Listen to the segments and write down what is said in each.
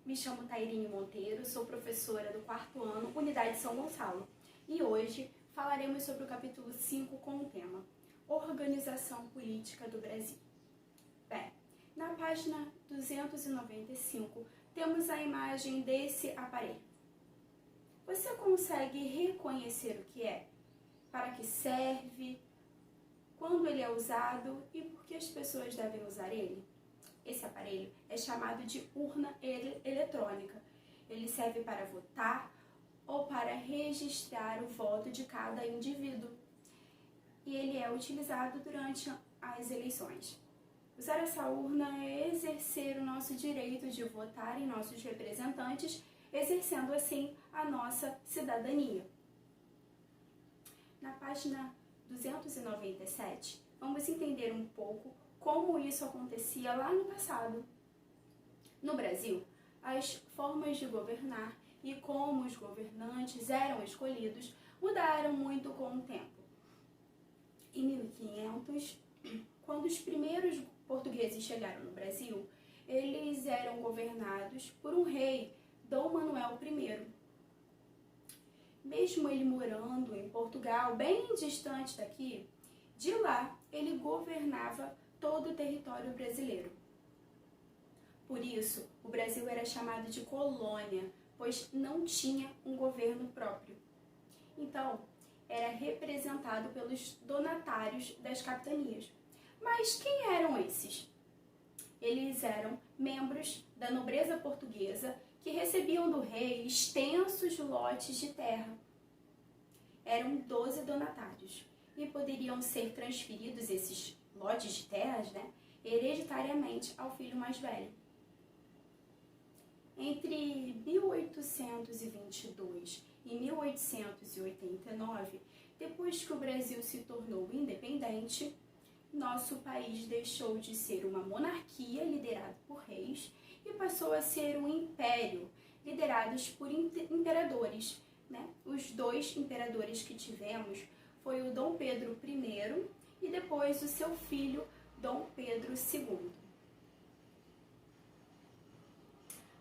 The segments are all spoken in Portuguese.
Me chamo Tairine Monteiro, sou professora do 4º ano, Unidade São Gonçalo. E hoje falaremos sobre o capítulo 5 com o tema Organização Política do Brasil. Bem, na página 295 temos a imagem desse aparelho. Você consegue reconhecer o que é? Para que serve? Quando ele é usado e por que as pessoas devem usar ele? Esse aparelho é chamado de urna eletrônica. Ele serve para votar ou para registrar o voto de cada indivíduo. E ele é utilizado durante as eleições. Usar essa urna é exercer o nosso direito de votar em nossos representantes, exercendo assim a nossa cidadania. Na página 297, vamos entender um pouco como isso acontecia lá no passado. No Brasil, as formas de governar e como os governantes eram escolhidos mudaram muito com o tempo. Em 1500, quando os primeiros portugueses chegaram no Brasil, eles eram governados por um rei, Dom Manuel I. Mesmo ele morando em Portugal, bem distante daqui, de lá ele governava todo o território brasileiro. Por isso, o Brasil era chamado de colônia, pois não tinha um governo próprio. Então, era representado pelos donatários das capitanias. Mas quem eram esses? Eles eram membros da nobreza portuguesa que recebiam do rei extensos lotes de terra. Eram 12 donatários e poderiam ser transferidos esses lotes de terras, hereditariamente ao filho mais velho. Entre 1822 e 1889, depois que o Brasil se tornou independente, nosso país deixou de ser uma monarquia liderada por reis e passou a ser um império liderados por imperadores. Os dois imperadores que tivemos foi o Dom Pedro I e depois o seu filho, Dom Pedro II.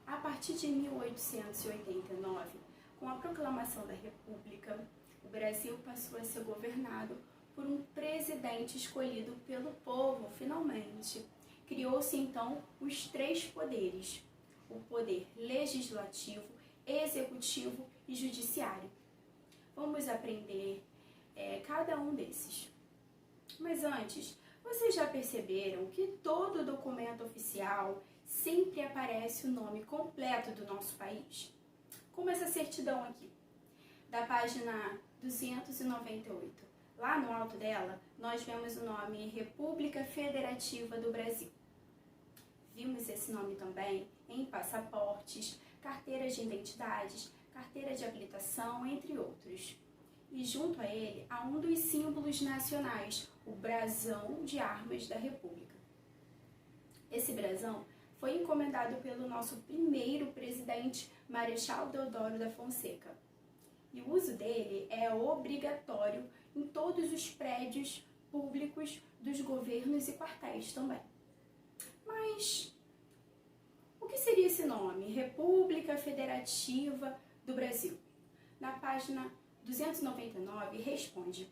A partir de 1889, com a proclamação da República, o Brasil passou a ser governado por um presidente escolhido pelo povo, finalmente. Criou-se então os 3 poderes: o poder legislativo, executivo e judiciário. Vamos aprender cada um desses. Mas antes, vocês já perceberam que todo documento oficial sempre aparece o nome completo do nosso país? Como essa certidão aqui, da página 298. Lá no alto dela, nós vemos o nome República Federativa do Brasil. Vimos esse nome também em passaportes, carteiras de identidades, carteira de habilitação, entre outros. E junto a ele há um dos símbolos nacionais, o brasão de armas da República. Esse brasão foi encomendado pelo nosso primeiro presidente, Marechal Deodoro da Fonseca. E o uso dele é obrigatório em todos os prédios públicos dos governos e quartéis também. Mas o que seria esse nome? República Federativa do Brasil. Na página 299 responde: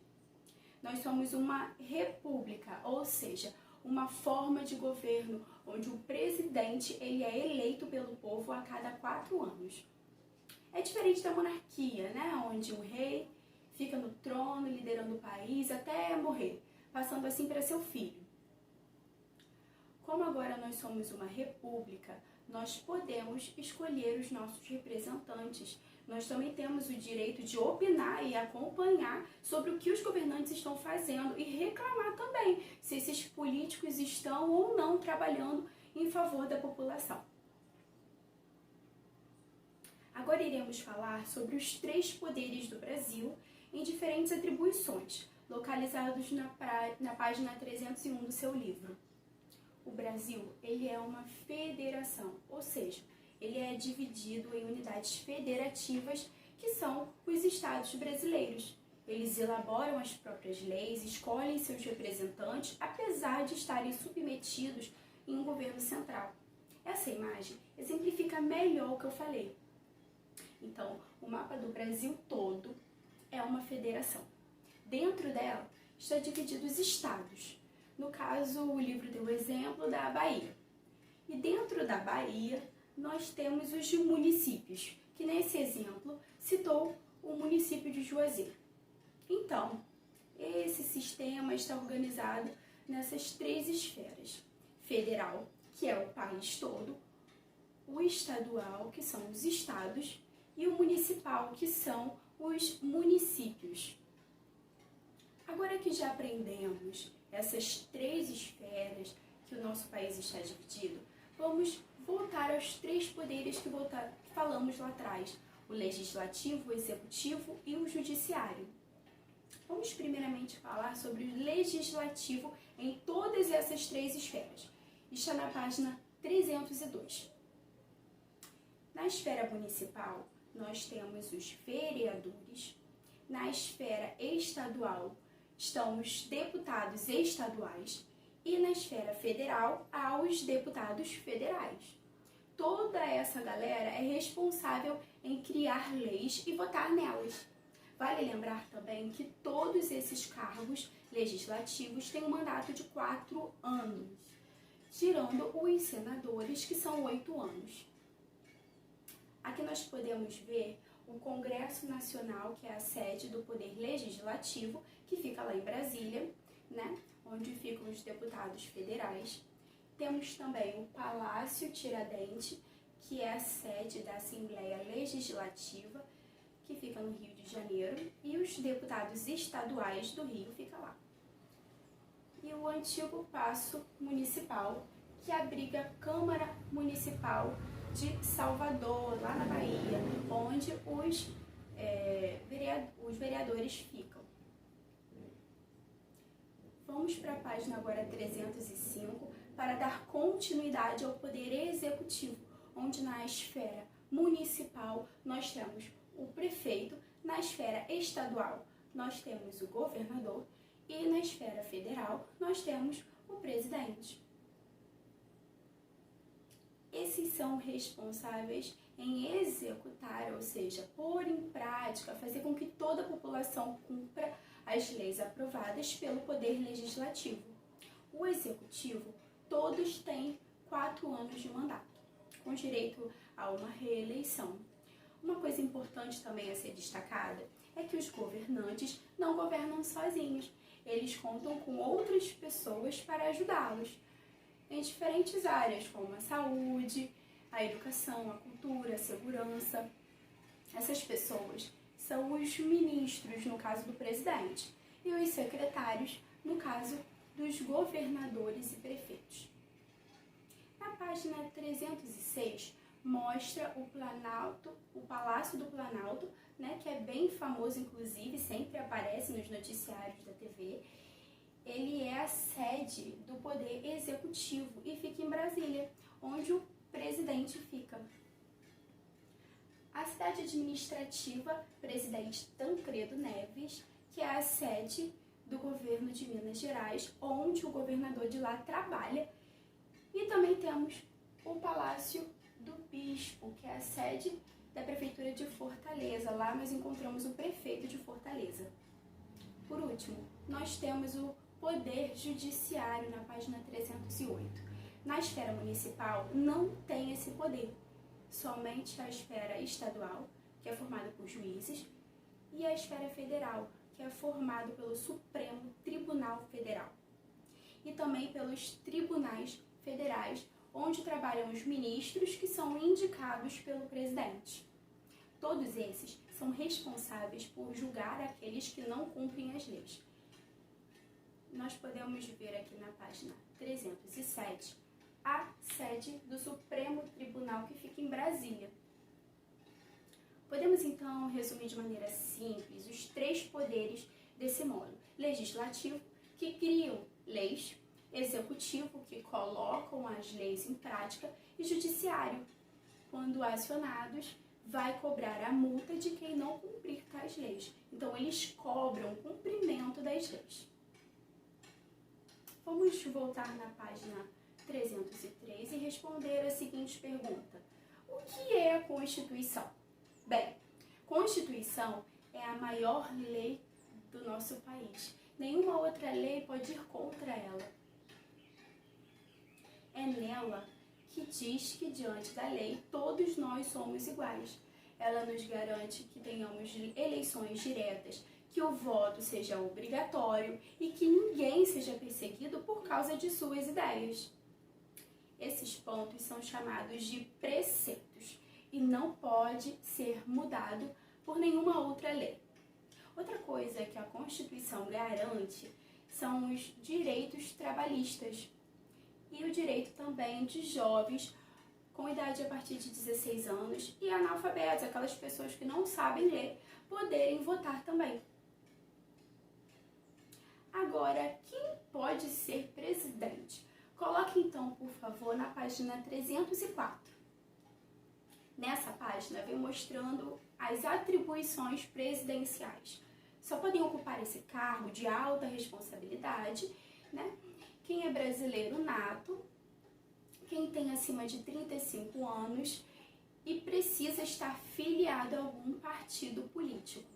nós somos uma república, ou seja, uma forma de governo onde o presidente ele é eleito pelo povo a cada 4 anos. É diferente da monarquia, onde o rei fica no trono liderando o país até morrer, passando assim para seu filho. Como agora nós somos uma república, nós podemos escolher os nossos representantes. Nós também temos o direito de opinar e acompanhar sobre o que os governantes estão fazendo e reclamar também se esses políticos estão ou não trabalhando em favor da população. Agora iremos falar sobre os 3 poderes do Brasil em diferentes atribuições, localizados na página 301 do seu livro. O Brasil ele é uma federação, ou seja, ele é dividido em unidades federativas, que são os estados brasileiros. Eles elaboram as próprias leis, escolhem seus representantes, apesar de estarem submetidos em um governo central. Essa imagem exemplifica melhor o que eu falei. Então, o mapa do Brasil todo é uma federação. Dentro dela está dividido os estados. No caso, o livro deu o exemplo da Bahia. E dentro da Bahia, nós temos os municípios, que nesse exemplo citou o município de Juazeiro. Então, esse sistema está organizado nessas três esferas: federal, que é o país todo, o estadual, que são os estados, e o municipal, que são os municípios. Agora que já aprendemos essas três esferas que o nosso país está dividido, vamos voltar aos três poderes que falamos lá atrás: o legislativo, o executivo e o judiciário. Vamos primeiramente falar sobre o legislativo em todas essas três esferas. Está na página 302. Na esfera municipal, nós temos os vereadores. Na esfera estadual, estão os deputados estaduais. E na esfera federal, há os deputados federais. Toda essa galera é responsável em criar leis e votar nelas. Vale lembrar também que todos esses cargos legislativos têm um mandato de 4 anos, tirando os senadores, que são 8 anos. Aqui nós podemos ver o Congresso Nacional, que é a sede do Poder Legislativo, que fica lá em Brasília, né? Onde ficam os deputados federais. Temos também o Palácio Tiradentes, que é a sede da Assembleia Legislativa, que fica no Rio de Janeiro, e os deputados estaduais do Rio ficam lá. E o antigo Paço Municipal, que abriga a Câmara Municipal de Salvador, lá na Bahia, onde os vereadores ficam. Vamos para a página agora 305 para dar continuidade ao Poder Executivo, onde na esfera municipal nós temos o prefeito, na esfera estadual nós temos o governador e na esfera federal nós temos o presidente. Esses são responsáveis em executar, ou seja, pôr em prática, fazer com que toda a população cumpra as leis aprovadas pelo Poder Legislativo. O Executivo, todos têm 4 anos de mandato, com direito a uma reeleição. Uma coisa importante também a ser destacada é que os governantes não governam sozinhos. Eles contam com outras pessoas para ajudá-los em diferentes áreas, como a saúde, a educação, a cultura, a segurança. Essas pessoas são os ministros, no caso do presidente, e os secretários, no caso dos governadores e prefeitos. Na página 306, mostra o Planalto, o Palácio do Planalto, né, que é bem famoso, inclusive, sempre aparece nos noticiários da TV. Ele é a sede do Poder Executivo e fica em Brasília, onde o presidente fica. A cidade administrativa Presidente Tancredo Neves, que é a sede do governo de Minas Gerais, onde o governador de lá trabalha. E também temos o Palácio do Bispo, que é a sede da Prefeitura de Fortaleza. Lá nós encontramos o prefeito de Fortaleza. Por último, nós temos o Poder Judiciário na página 308. Na esfera municipal não tem esse poder, somente a esfera estadual, que é formada por juízes, e a esfera federal, que é formada pelo Supremo Tribunal Federal, e também pelos tribunais federais, onde trabalham os ministros que são indicados pelo presidente. Todos esses são responsáveis por julgar aqueles que não cumprem as leis. Nós podemos ver aqui na página 307 a sede do Supremo Tribunal, que fica em Brasília. Podemos então resumir de maneira simples os 3 poderes desse módulo: legislativo, que criam leis; executivo, que colocam as leis em prática; e judiciário, quando acionados, vai cobrar a multa de quem não cumprir tais leis. Então, eles cobram o cumprimento das leis. Vamos voltar na página 303 e responder a seguinte pergunta: o que é a Constituição? Bem, Constituição é a maior lei do nosso país. Nenhuma outra lei pode ir contra ela. É nela que diz que, diante da lei, todos nós somos iguais. Ela nos garante que tenhamos eleições diretas, que o voto seja obrigatório e que ninguém seja perseguido por causa de suas ideias. Esses pontos são chamados de preceitos e não pode ser mudado por nenhuma outra lei. Outra coisa que a Constituição garante são os direitos trabalhistas e o direito também de jovens com idade a partir de 16 anos e analfabetos, aquelas pessoas que não sabem ler, poderem votar também. Agora, quem pode ser presidente? Coloque então, por favor, na página 304. Nessa página vem mostrando as atribuições presidenciais. Só podem ocupar esse cargo de alta responsabilidade, né? Quem é brasileiro nato, quem tem acima de 35 anos e precisa estar filiado a algum partido político.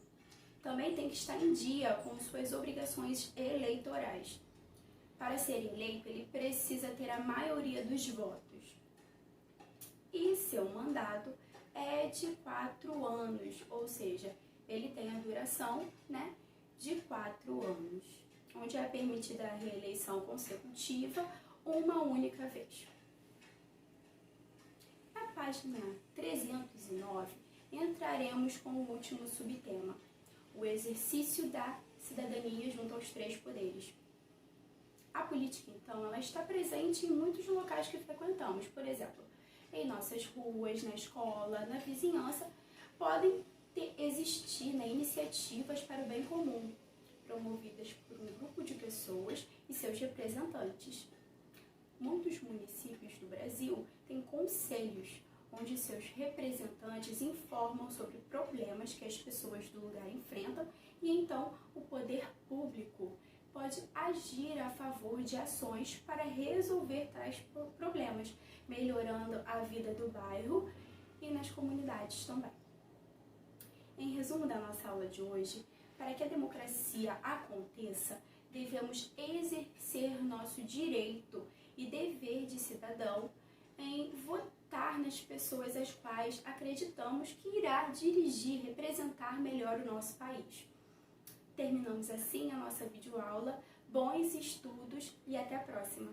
Também tem que estar em dia com suas obrigações eleitorais. Para ser eleito, ele precisa ter a maioria dos votos. E seu mandato é de 4 anos, ou seja, ele tem a duração, né, de 4 anos, onde é permitida a reeleição consecutiva uma única vez. Na página 309, entraremos com o último subtema, o exercício da cidadania junto aos 3 poderes. A política, então, ela está presente em muitos locais que frequentamos, por exemplo, em nossas ruas, na escola, na vizinhança, podem existir, né, iniciativas para o bem comum, promovidas por um grupo de pessoas e seus representantes. Muitos municípios do Brasil têm conselhos, onde seus representantes informam sobre problemas que as pessoas do lugar enfrentam e então o poder público pode agir a favor de ações para resolver tais problemas, melhorando a vida do bairro e nas comunidades também. Em resumo da nossa aula de hoje, para que a democracia aconteça, devemos exercer nosso direito e dever de cidadão em votar nas pessoas as quais acreditamos que irá dirigir, representar melhor o nosso país. Terminamos assim a nossa videoaula. Bons estudos e até a próxima!